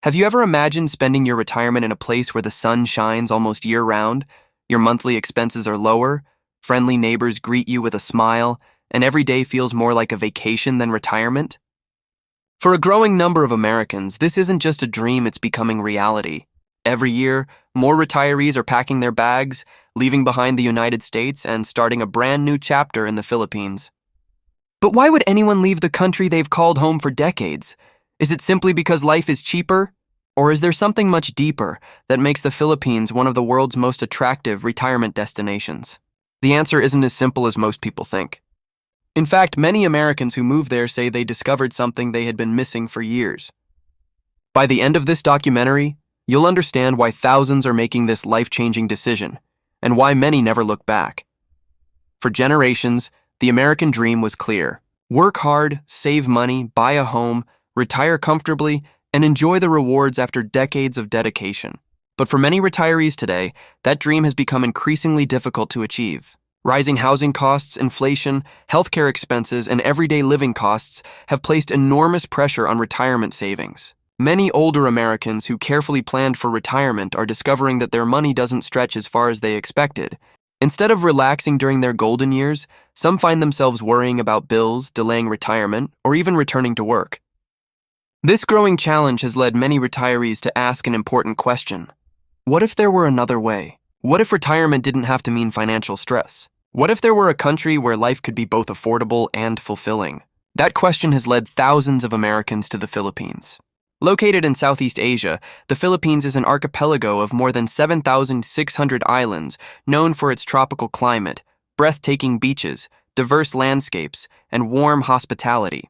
Have you ever imagined spending your retirement in a place where the sun shines almost year-round, your monthly expenses are lower, friendly neighbors greet you with a smile, and every day feels more like a vacation than retirement? For a growing number of Americans, this isn't just a dream, it's becoming reality. Every year, more retirees are packing their bags, leaving behind the United States, and starting a brand new chapter in the Philippines. But why would anyone leave the country they've called home for decades? Is it simply because life is cheaper? Or is there something much deeper that makes the Philippines one of the world's most attractive retirement destinations? The answer isn't as simple as most people think. In fact, many Americans who move there say they discovered something they had been missing for years. By the end of this documentary, you'll understand why thousands are making this life-changing decision, and why many never look back. For generations, the American dream was clear. Work hard, save money, buy a home, retire comfortably, and enjoy the rewards after decades of dedication. But for many retirees today, that dream has become increasingly difficult to achieve. Rising housing costs, inflation, healthcare expenses, and everyday living costs have placed enormous pressure on retirement savings. Many older Americans who carefully planned for retirement are discovering that their money doesn't stretch as far as they expected. Instead of relaxing during their golden years, some find themselves worrying about bills, delaying retirement, or even returning to work. This growing challenge has led many retirees to ask an important question. What if there were another way? What if retirement didn't have to mean financial stress? What if there were a country where life could be both affordable and fulfilling? That question has led thousands of Americans to the Philippines. Located in Southeast Asia, the Philippines is an archipelago of more than 7,600 islands, known for its tropical climate, breathtaking beaches, diverse landscapes, and warm hospitality.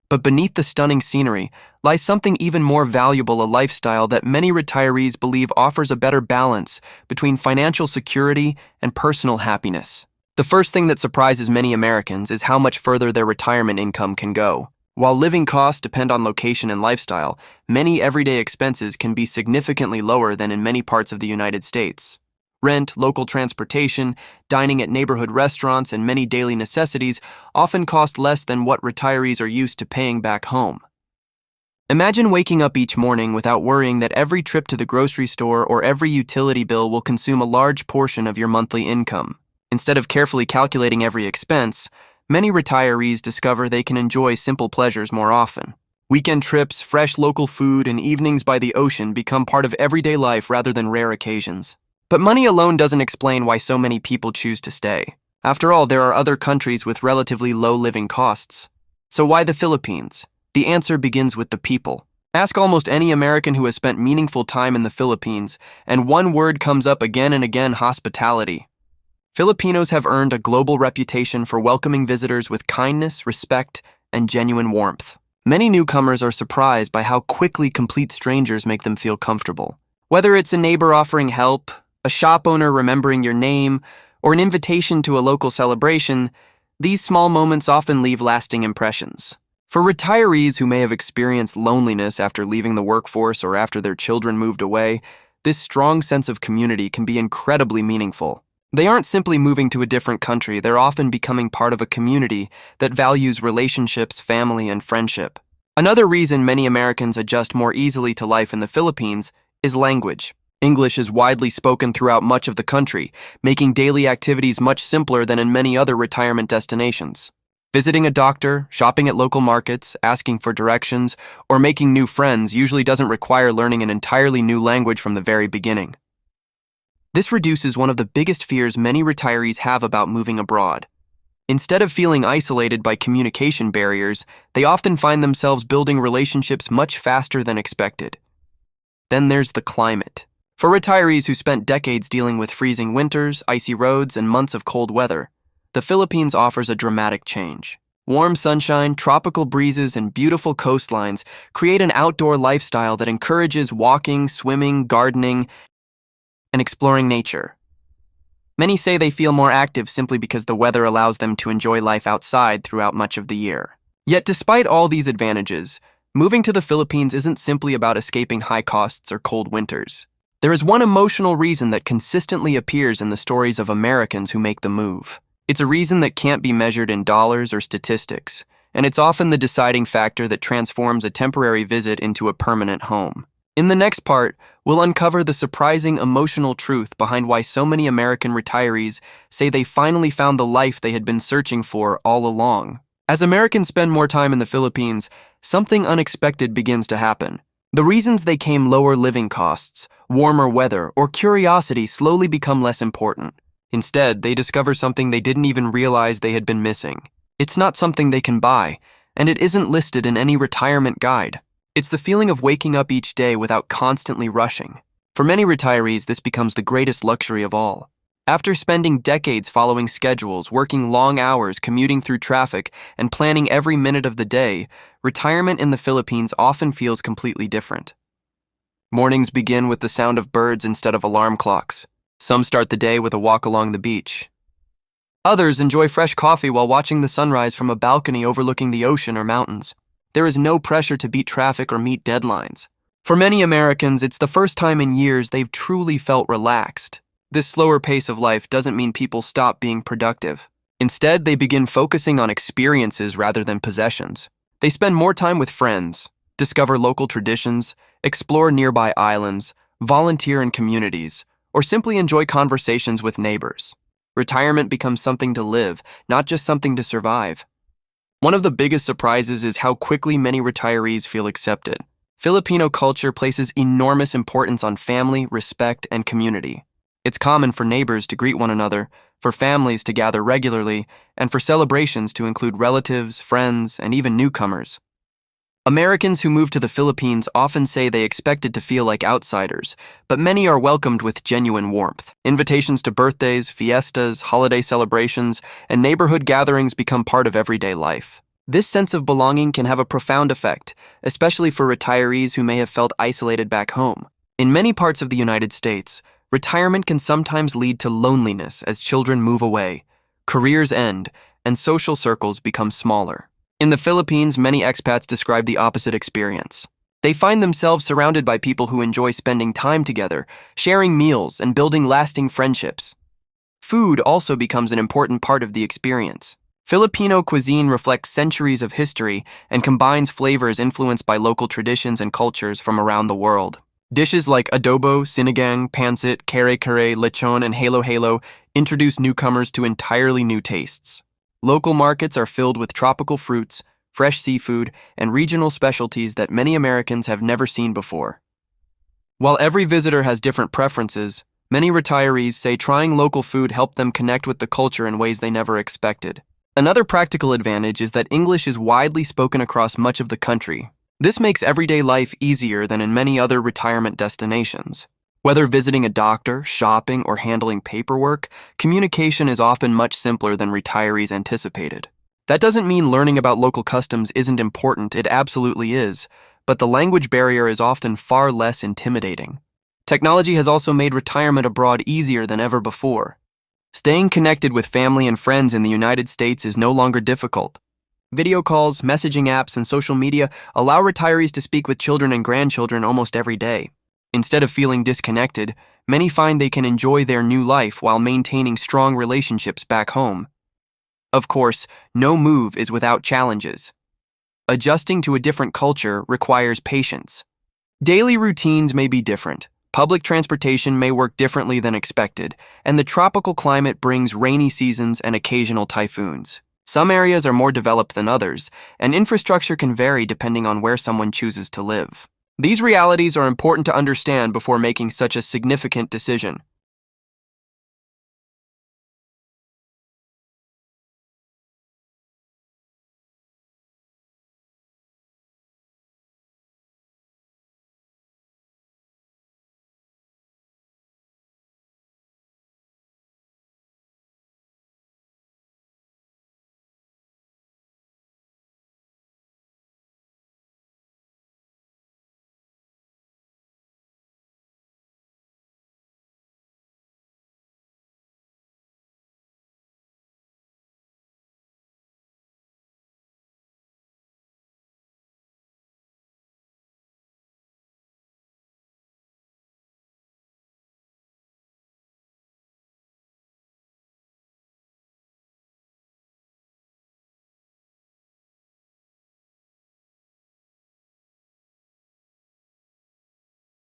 But beneath the stunning scenery lies something even more valuable, a lifestyle that many retirees believe offers a better balance between financial security and personal happiness. The first thing that surprises many Americans is how much further their retirement income can go. While living costs depend on location and lifestyle, many everyday expenses can be significantly lower than in many parts of the United States. Rent, local transportation, dining at neighborhood restaurants, and many daily necessities often cost less than what retirees are used to paying back home. Imagine waking up each morning without worrying that every trip to the grocery store or every utility bill will consume a large portion of your monthly income. Instead of carefully calculating every expense, many retirees discover they can enjoy simple pleasures more often. Weekend trips, fresh local food, and evenings by the ocean become part of everyday life rather than rare occasions. But money alone doesn't explain why so many people choose to stay. After all, there are other countries with relatively low living costs. So why the Philippines? The answer begins with the people. Ask almost any American who has spent meaningful time in the Philippines, and one word comes up again and again: hospitality. Filipinos have earned a global reputation for welcoming visitors with kindness, respect, and genuine warmth. Many newcomers are surprised by how quickly complete strangers make them feel comfortable. Whether it's a neighbor offering help, a shop owner remembering your name, or an invitation to a local celebration, these small moments often leave lasting impressions. For retirees who may have experienced loneliness after leaving the workforce or after their children moved away, this strong sense of community can be incredibly meaningful. They aren't simply moving to a different country, they're often becoming part of a community that values relationships, family, and friendship. Another reason many Americans adjust more easily to life in the Philippines is language. English is widely spoken throughout much of the country, making daily activities much simpler than in many other retirement destinations. Visiting a doctor, shopping at local markets, asking for directions, or making new friends usually doesn't require learning an entirely new language from the very beginning. This reduces one of the biggest fears many retirees have about moving abroad. Instead of feeling isolated by communication barriers, they often find themselves building relationships much faster than expected. Then there's the climate. For retirees who spent decades dealing with freezing winters, icy roads, and months of cold weather, the Philippines offers a dramatic change. Warm sunshine, tropical breezes, and beautiful coastlines create an outdoor lifestyle that encourages walking, swimming, gardening, and exploring nature. Many say they feel more active simply because the weather allows them to enjoy life outside throughout much of the year. Yet despite all these advantages, moving to the Philippines isn't simply about escaping high costs or cold winters. There is one emotional reason that consistently appears in the stories of Americans who make the move. It's a reason that can't be measured in dollars or statistics, and it's often the deciding factor that transforms a temporary visit into a permanent home. In the next part, we'll uncover the surprising emotional truth behind why so many American retirees say they finally found the life they had been searching for all along. As Americans spend more time in the Philippines, something unexpected begins to happen. The reasons they came, lower living costs, warmer weather, or curiosity, slowly become less important. Instead, they discover something they didn't even realize they had been missing. It's not something they can buy, and it isn't listed in any retirement guide. It's the feeling of waking up each day without constantly rushing. For many retirees, this becomes the greatest luxury of all. After spending decades following schedules, working long hours, commuting through traffic, and planning every minute of the day, retirement in the Philippines often feels completely different. Mornings begin with the sound of birds instead of alarm clocks. Some start the day with a walk along the beach. Others enjoy fresh coffee while watching the sunrise from a balcony overlooking the ocean or mountains. There is no pressure to beat traffic or meet deadlines. For many Americans, it's the first time in years they've truly felt relaxed. This slower pace of life doesn't mean people stop being productive. Instead, they begin focusing on experiences rather than possessions. They spend more time with friends, discover local traditions, explore nearby islands, volunteer in communities, or simply enjoy conversations with neighbors. Retirement becomes something to live, not just something to survive. One of the biggest surprises is how quickly many retirees feel accepted. Filipino culture places enormous importance on family, respect, and community. It's common for neighbors to greet one another, for families to gather regularly, and for celebrations to include relatives, friends, and even newcomers. Americans who move to the Philippines often say they expected to feel like outsiders, but many are welcomed with genuine warmth. Invitations to birthdays, fiestas, holiday celebrations, and neighborhood gatherings become part of everyday life. This sense of belonging can have a profound effect, especially for retirees who may have felt isolated back home. In many parts of the United States, retirement can sometimes lead to loneliness as children move away, careers end, and social circles become smaller. In the Philippines, many expats describe the opposite experience. They find themselves surrounded by people who enjoy spending time together, sharing meals, and building lasting friendships. Food also becomes an important part of the experience. Filipino cuisine reflects centuries of history and combines flavors influenced by local traditions and cultures from around the world. Dishes like adobo, sinigang, pancit, kare-kare, lechon, and halo-halo introduce newcomers to entirely new tastes. Local markets are filled with tropical fruits, fresh seafood, and regional specialties that many Americans have never seen before. While every visitor has different preferences, many retirees say trying local food helped them connect with the culture in ways they never expected. Another practical advantage is that English is widely spoken across much of the country. This makes everyday life easier than in many other retirement destinations. Whether visiting a doctor, shopping, or handling paperwork, communication is often much simpler than retirees anticipated. That doesn't mean learning about local customs isn't important, it absolutely is, but the language barrier is often far less intimidating. Technology has also made retirement abroad easier than ever before. Staying connected with family and friends in the United States is no longer difficult. Video calls, messaging apps, and social media allow retirees to speak with children and grandchildren almost every day. Instead of feeling disconnected, many find they can enjoy their new life while maintaining strong relationships back home. Of course, no move is without challenges. Adjusting to a different culture requires patience. Daily routines may be different, public transportation may work differently than expected, and the tropical climate brings rainy seasons and occasional typhoons. Some areas are more developed than others, and infrastructure can vary depending on where someone chooses to live. These realities are important to understand before making such a significant decision.